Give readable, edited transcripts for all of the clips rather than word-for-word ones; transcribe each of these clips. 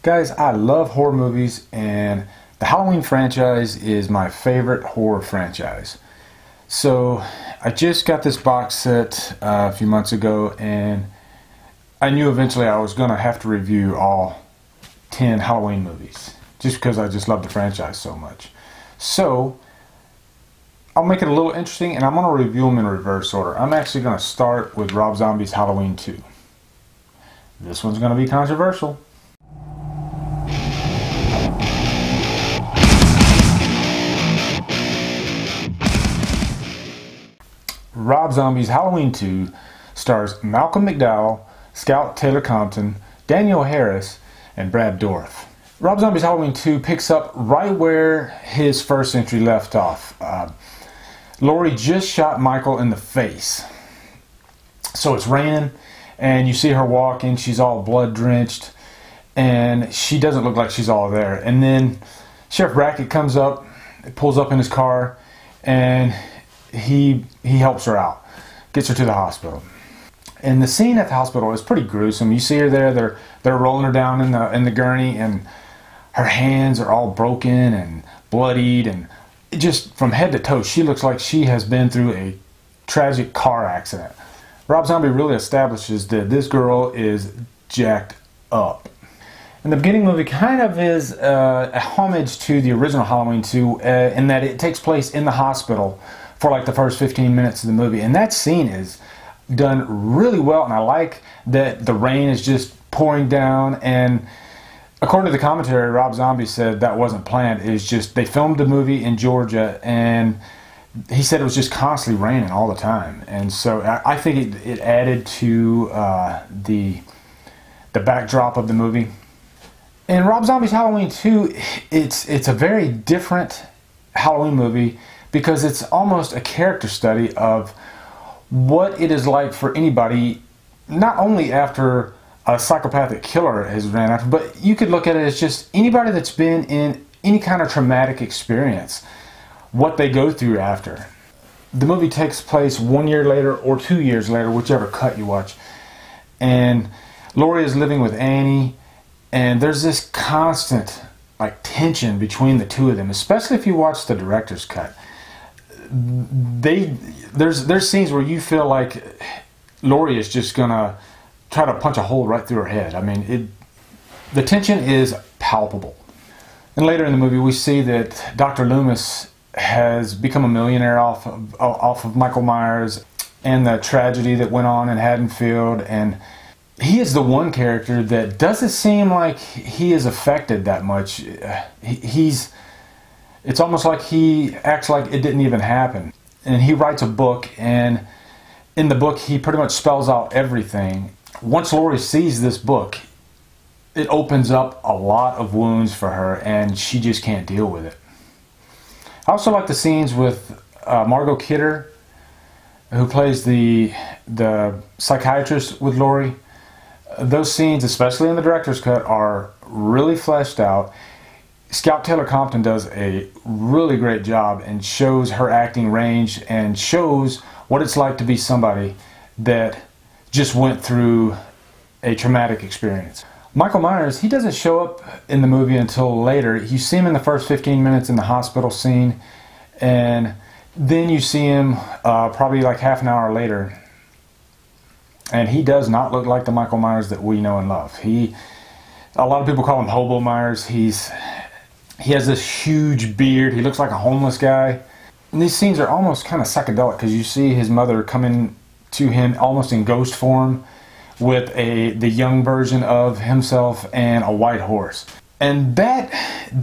Guys, I love horror movies, and the Halloween franchise is my favorite horror franchise. So I just got this box set a few months ago, and I knew eventually I was going to have to review all 10 Halloween movies, just because I just love the franchise so much. So I'll make it a little interesting, and I'm going to review them in reverse order. I'm actually going to start with Rob Zombie's Halloween 2. This one's going to be controversial. Rob Zombie's Halloween 2 stars Malcolm McDowell, Scout Taylor Compton, Danielle Harris, and Brad Dourif. Rob Zombie's Halloween 2 picks up right where his first entry left off. Laurie just shot Michael in the face. So it's raining, and you see her walking. She's all blood-drenched, and she doesn't look like she's all there. And then Sheriff Brackett comes up, pulls up in his car, and he helps her out, gets her to the hospital. And the scene at the hospital is pretty gruesome. You see her there, they're rolling her down in the gurney, and her hands are all broken and bloodied, and just from head to toe, she looks like she has been through a tragic car accident. Rob Zombie really establishes that this girl is jacked up. And the beginning movie kind of is a homage to the original Halloween 2 in that it takes place in the hospital for like the first 15 minutes of the movie. And that scene is done really well, and I like that the rain is just pouring down, and according to the commentary, Rob Zombie said that wasn't planned. It's just they filmed the movie in Georgia, and he said it was just constantly raining all the time. And so I think it added to the backdrop of the movie. In Rob Zombie's Halloween 2, it's a very different Halloween movie because it's almost a character study of what it is like for anybody, not only after a psychopathic killer has ran after, but you could look at it as just anybody that's been in any kind of traumatic experience, what they go through after. The movie takes place 1 year later or 2 years later, whichever cut you watch. And Laurie is living with Annie, and there's this constant tension between the two of them, especially if you watch the director's cut. There's scenes where you feel like Laurie is just gonna try to punch a hole right through her head. I mean, the tension is palpable. And later in the movie, we see that Dr. Loomis has become a millionaire off of Michael Myers and the tragedy that went on in Haddonfield. And he is the one character that doesn't seem like he is affected that much. It's almost like he acts like it didn't even happen. And he writes a book, and in the book he pretty much spells out everything. Once Laurie sees this book, it opens up a lot of wounds for her, and she just can't deal with it. I also like the scenes with Margot Kidder, who plays the psychiatrist with Laurie. Those scenes, especially in the director's cut, are really fleshed out. Scout Taylor Compton does a really great job and shows her acting range and shows what it's like to be somebody that just went through a traumatic experience. Michael Myers, he doesn't show up in the movie until later. You see him in the first 15 minutes in the hospital scene, and then you see him probably like half an hour later, and he does not look like the Michael Myers that we know and love. A lot of people call him Hobo Myers. He has this huge beard. He looks like a homeless guy. And these scenes are almost kind of psychedelic because you see his mother coming to him almost in ghost form with the young version of himself and a white horse. And that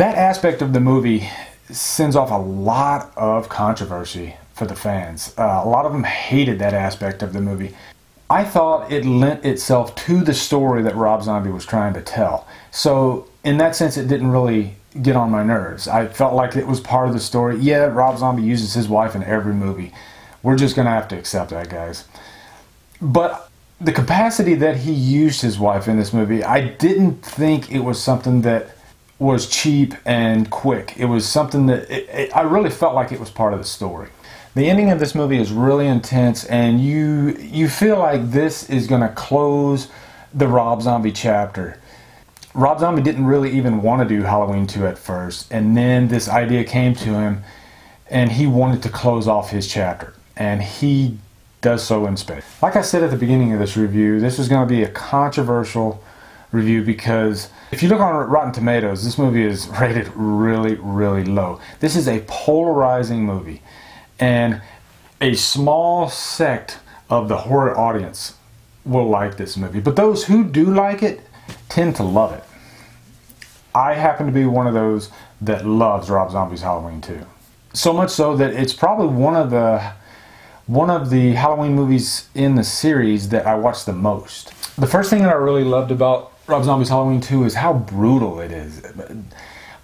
aspect of the movie sends off a lot of controversy for the fans. A lot of them hated that aspect of the movie. I thought it lent itself to the story that Rob Zombie was trying to tell. So in that sense, it didn't really get on my nerves. I felt like it was part of the story. Yeah, Rob Zombie uses his wife in every movie. We're just going to have to accept that, guys. But the capacity that he used his wife in this movie, I didn't think it was something that was cheap and quick. It was something that I really felt like it was part of the story. The ending of this movie is really intense, and you feel like this is going to close the Rob Zombie chapter. Rob Zombie didn't really even want to do Halloween 2 at first, and then this idea came to him, and he wanted to close off his chapter, and he does so in spades. Like I said at the beginning of this review, this is going to be a controversial review because if you look on Rotten Tomatoes, this movie is rated really, really low. This is a polarizing movie, and a small sect of the horror audience will like this movie, but those who do like it tend to love it. I happen to be one of those that loves Rob Zombie's Halloween 2. So much so that it's probably one of the Halloween movies in the series that I watch the most. The first thing that I really loved about Rob Zombie's Halloween 2 is how brutal it is.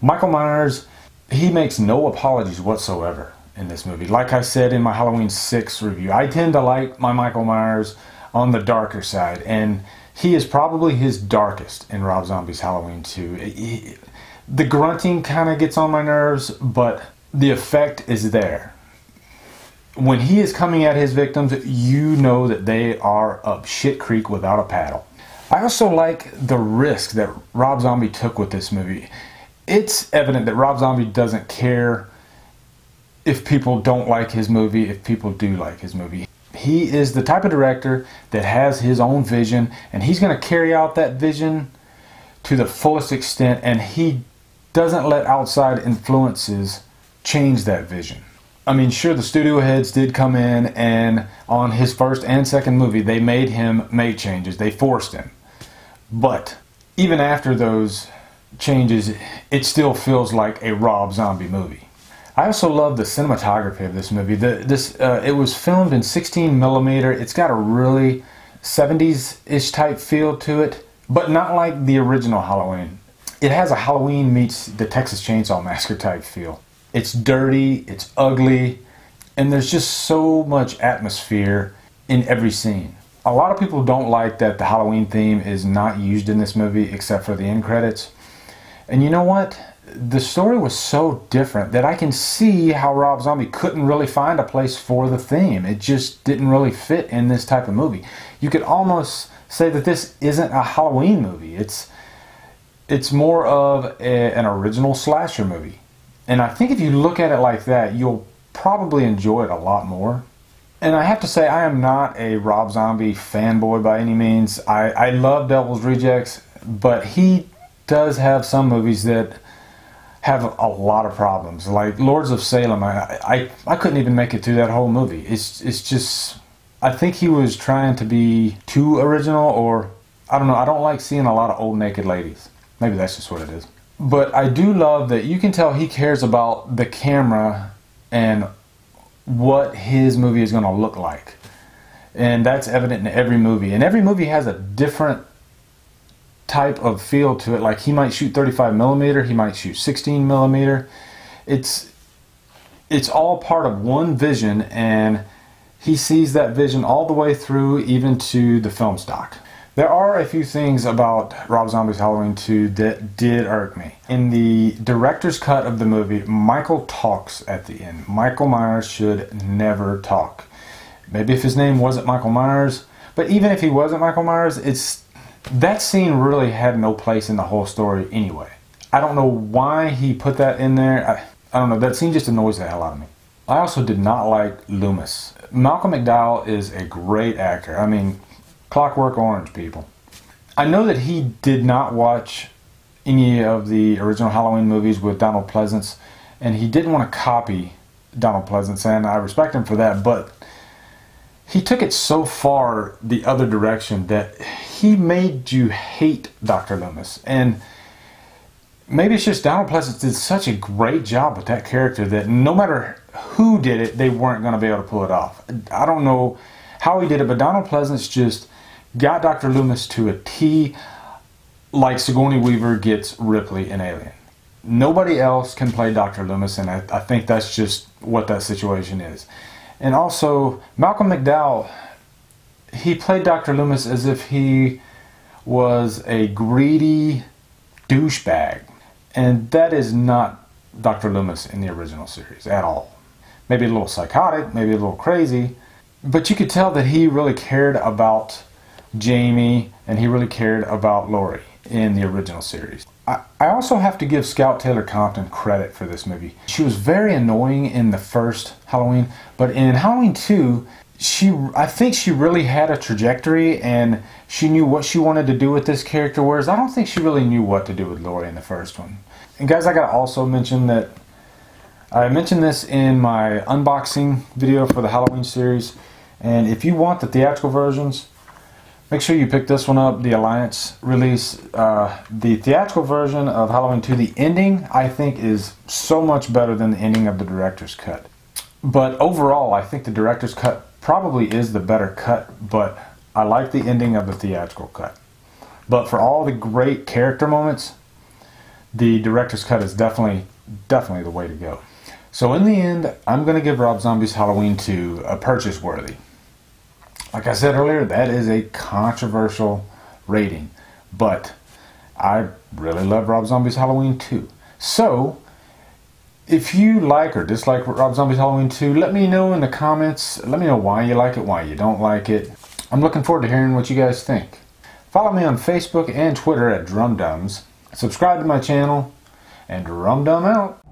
Michael Myers, he makes no apologies whatsoever in this movie. Like I said in my Halloween 6 review, I tend to like my Michael Myers on the darker side, and he is probably his darkest in Rob Zombie's Halloween 2. The grunting kind of gets on my nerves, but the effect is there. When he is coming at his victims, you know that they are up shit creek without a paddle. I also like the risk that Rob Zombie took with this movie. It's evident that Rob Zombie doesn't care if people don't like his movie, if people do like his movie. He is the type of director that has his own vision, and he's going to carry out that vision to the fullest extent, and he doesn't let outside influences change that vision. I mean, sure, the studio heads did come in, and on his first and second movie, they made him make changes. They forced him. But even after those changes, it still feels like a Rob Zombie movie. I also love the cinematography of this movie. It was filmed in 16mm. It's got a really 70s-ish type feel to it, but not like the original Halloween. It has a Halloween meets the Texas Chainsaw Massacre type feel. It's dirty, it's ugly, and there's just so much atmosphere in every scene. A lot of people don't like that the Halloween theme is not used in this movie except for the end credits. And you know what? The story was so different that I can see how Rob Zombie couldn't really find a place for the theme. It just didn't really fit in this type of movie. You could almost say that this isn't a Halloween movie. It's more of an original slasher movie. And I think if you look at it like that, you'll probably enjoy it a lot more. And I have to say, I am not a Rob Zombie fanboy by any means. I love Devil's Rejects, but he does have some movies that have a lot of problems. Like Lords of Salem, I couldn't even make it through that whole movie. It's just, I think he was trying to be too original, or I don't know. I don't like seeing a lot of old naked ladies. Maybe that's just what it is. But I do love that you can tell he cares about the camera and what his movie is going to look like. And that's evident in every movie. And every movie has a different type of feel to it. Like he might shoot 35mm, he might shoot 16mm. It's all part of one vision, and he sees that vision all the way through, even to the film stock. There are a few things about Rob Zombie's Halloween 2 that did irk me. In the director's cut of the movie, Michael talks at the end. Michael Myers should never talk. Maybe if his name wasn't Michael Myers, but even if he wasn't Michael Myers, that scene really had no place in the whole story anyway. I don't know why he put that in there. I don't know, that scene just annoys the hell out of me. I also did not like Loomis. Malcolm McDowell is a great actor. I mean, Clockwork Orange, people. I know that he did not watch any of the original Halloween movies with Donald Pleasence, and he didn't want to copy Donald Pleasence, and I respect him for that, but he took it so far the other direction that he made you hate Dr. Loomis. And maybe it's just Donald Pleasence did such a great job with that character that no matter who did it, they weren't going to be able to pull it off. I don't know how he did it, but Donald Pleasence just got Dr. Loomis to a T, like Sigourney Weaver gets Ripley in Alien. Nobody else can play Dr. Loomis, and I think that's just what that situation is. And also, Malcolm McDowell, he played Dr. Loomis as if he was a greedy douchebag. And that is not Dr. Loomis in the original series at all. Maybe a little psychotic, maybe a little crazy, but you could tell that he really cared about Jamie and he really cared about Laurie. in the original series. I also have to give Scout Taylor Compton credit for this movie. She was very annoying in the first Halloween, but in Halloween 2, I think she really had a trajectory and she knew what she wanted to do with this character, whereas I don't think she really knew what to do with Laurie in the first one. And guys, I gotta also mention that I mentioned this in my unboxing video for the Halloween series, and if you want the theatrical versions, make sure you pick this one up, the Alliance release. The theatrical version of Halloween 2, the ending, I think is so much better than the ending of the director's cut. But overall, I think the director's cut probably is the better cut, but I like the ending of the theatrical cut. But for all the great character moments, the director's cut is definitely the way to go. So in the end, I'm going to give Rob Zombie's Halloween 2 a purchase worthy. Like I said earlier, that is a controversial rating, but I really love Rob Zombie's Halloween 2. So, if you like or dislike Rob Zombie's Halloween 2, let me know in the comments. Let me know why you like it, why you don't like it. I'm looking forward to hearing what you guys think. Follow me on Facebook and Twitter at DrumDums. Subscribe to my channel, and DrumDum out.